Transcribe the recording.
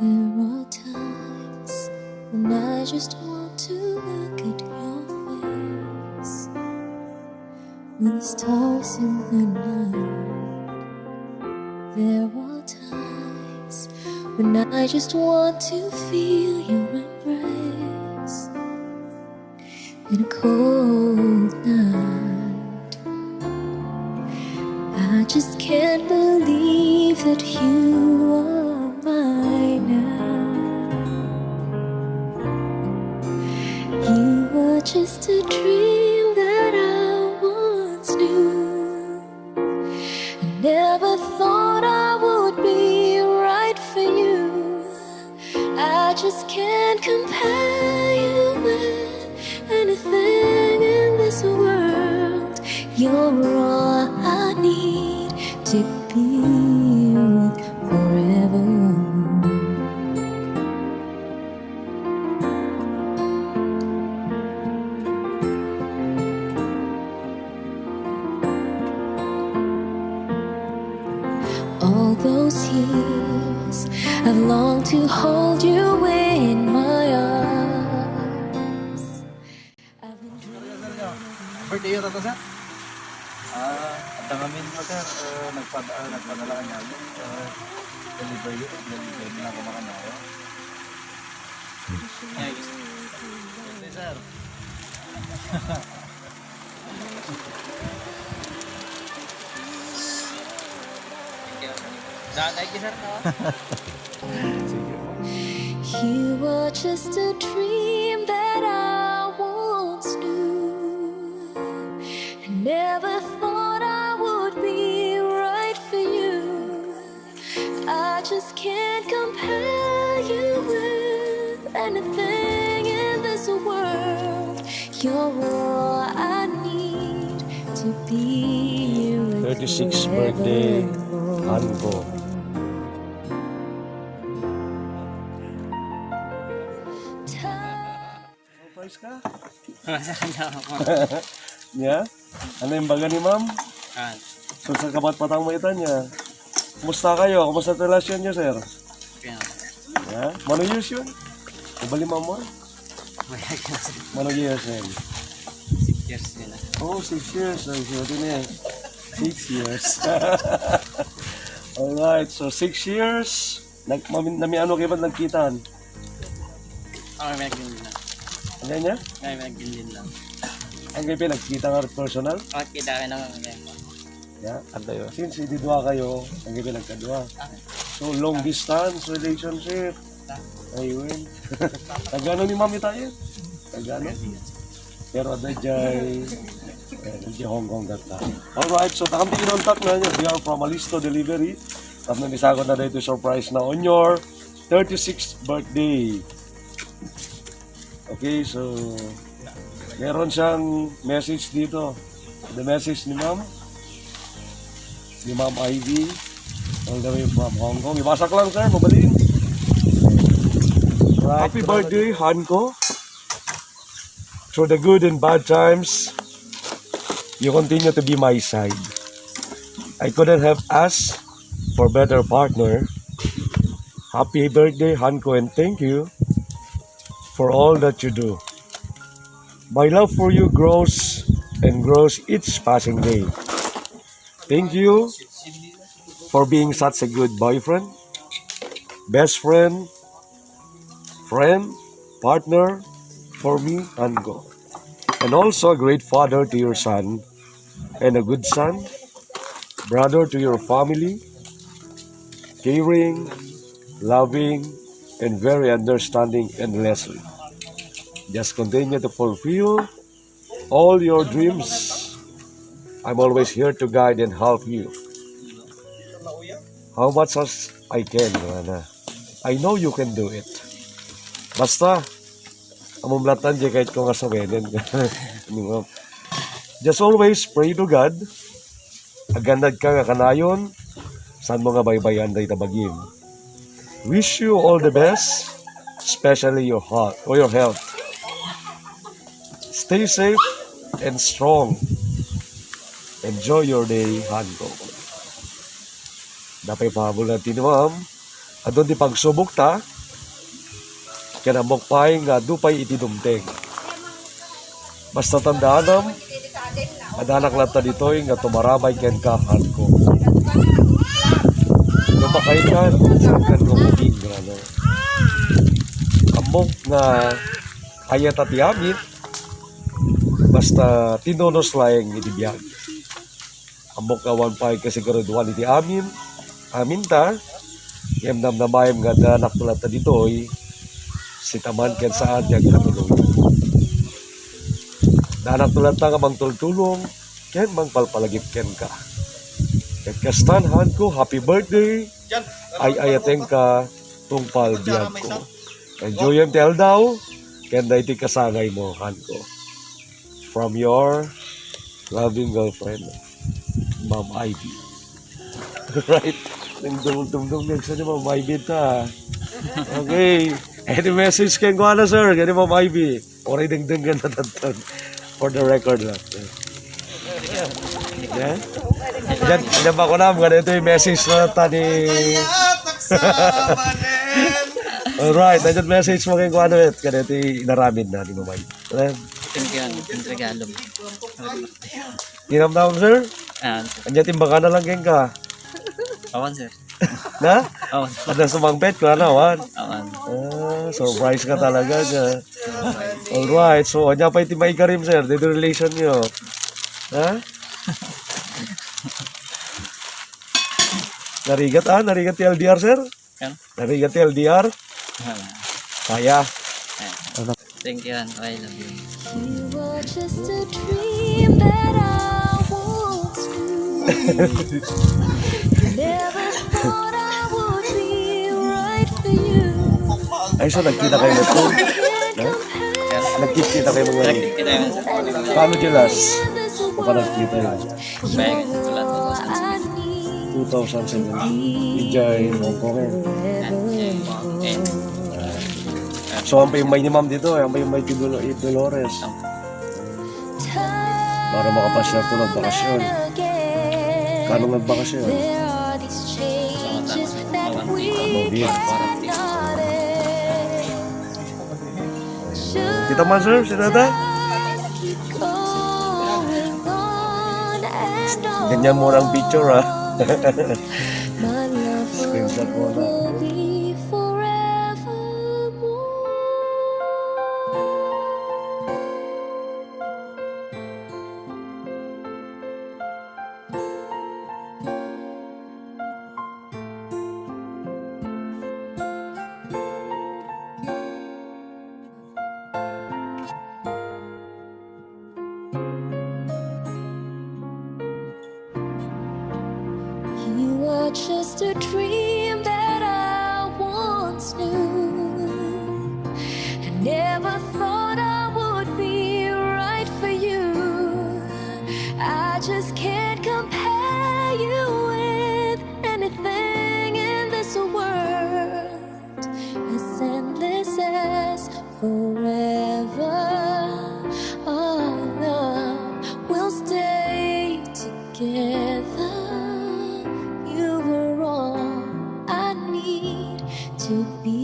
There are times when I just want to look at your face, with the stars in the night. There are times when I just want to feel your embrace in a cold night. I just can't believe that you are mine now. You were just a dream that I once knew. I never thought I would be right for you. I just can't compare you with anything in this world. You're all I need to be with forever. All those years I've longed to hold you in my arms. I've been Birthday yun ito, sir? At tangamin mo, sir, nagpadala ka namin. Deliver na ako makanawa. Birthday, sir. Thank you, sir. You were just a dream that I once knew. I never thought I would be right for you. I just can't compare you with anything in this world. You're all I need to be with 36th birthday, Hanko. Surprise ka? Yeah? Ano yung baga ni ma'am? So sa kapat-patang maitan niya. Kumusta kayo? Kumusta relasyon niyo, sir? Yeah? Mano years yun? Ibali ma'am mo? Mano years yun? 6 years nila. Oh, 6 years. So, ito na eh. 6 years. Alright, so 6 years. Nami ano kayo ba nagkitaan? May nagbilin lang. Ano niya? May nagbilin lang. Ang kayo nagkita nga personal? Kita ka naman ngayon. Yeah, ano yun? Since hindi dua kayo, ang kayo nagkadua. So, long distance relationship. Ayun. Nagano ni mami tayo? Nagano? Pero dajay di Hong Kong data. Alright, so takam di kinontak na nyo. We are from Alisto Delivery. Tapos nanisagod na dito surprise na on your 36th birthday. Okay, so meron siyang message dito. The message ni Ma'am Ivy, all the way from Hong Kong. Ibasa ko lang, sir, mabalin. Right. Happy birthday, Hanko. Through the good and bad times, you continue to be my side. I couldn't have asked for better partner. Happy birthday, Hanko, and thank you for all that you do. My love for you grows and grows each passing day. Thank you for being such a good boyfriend, best friend, partner for me, Hanko. And also a great father to your son, and a good son, brother to your family, caring, loving, and very understanding endlessly. Just continue to fulfill all your dreams. I'm always here to guide and help you. How much as I can, Rana. I know you can do it. Basta, amumlatan di kahit ko nga sa wenen. Just always pray to God. Agandad ka nga kanayon. San mo nga baybayan day tabagim. Wish you all the best, especially your heart or your health. Stay safe and strong. Enjoy your day, Hanko. Dapat pahabol natin, ma'am. Adon di pagsubok ta, kinamok pay nga dupay itinumteng. Basta tandaan nam, adanak lang ta ditoy nga tumarabay ken kahan ko. Lumakay kan, kan ko maging grano. Amok nga ayat at yamit, basta tinunos laeng itibiyag. Amok kawan pay kasiguruduan iti amin ta, yam namnamayam nga danak tulat ta ditoy, si taman ken saan yang katulong. Danak tulat ta nga mangtultulong, ken mangpalpalagip ken ka. Ket kastanhan ko, happy birthday, ay ayateng ka, tungpal biyag ko. Enjoy yung tel daw, ken da iti kasangay mo, han ko. From your loving girlfriend, Ma'am Ivy. Right? Nang dumdum sa ni Ma'am Ivy ta. Okay. Any message kay ko na, sir? Kaya Ma'am Ivy. Oray dengdengan na tatan. For the record lang. Yeah? Diyan ba ko na, ganito yung message na tani. Alright, nandiyan message mo kay ko ano it. Ganito yung inaramin na ni Ma'am Ivy. Thank you, yung regalo mo. Tinamdam, sir? Ah, Andiyan timbangan na lang keng ka. awan sir. Na? Awan. Ada sumangbet ko na, wan. Awan. Surprise ka talaga niya. Alright, so anya pa iti may karim, sir. Dito relation nyo. Ha? Narigat ti LDR, sir? Yan. Narigat ti LDR? Kaya. Thank you, and I love you. You were just a dream that I once knew. Never thought I would be right for you. Ay, so nagkita kayo na to? Nagkita kayo mga Kita yun sir. paano jelas? O pa nagkita yun? Bayan ka sa lahat. 2007. Enjoy, Hong Kong eh. And So, ang payumay ni ma'am dito, ang payumay ni Dolores. Para makapasyal ko ng bakasyon. Kano magbakasyon? Kita man, sir, si Dada? Ganyan mo ng picture, ha? Screenshot mo na. You were just a dream that I once knew. I never thought I would be right for you. I just can't compare you with anything in this world. As endless as forever. Our love will stay together. You were all I need to be.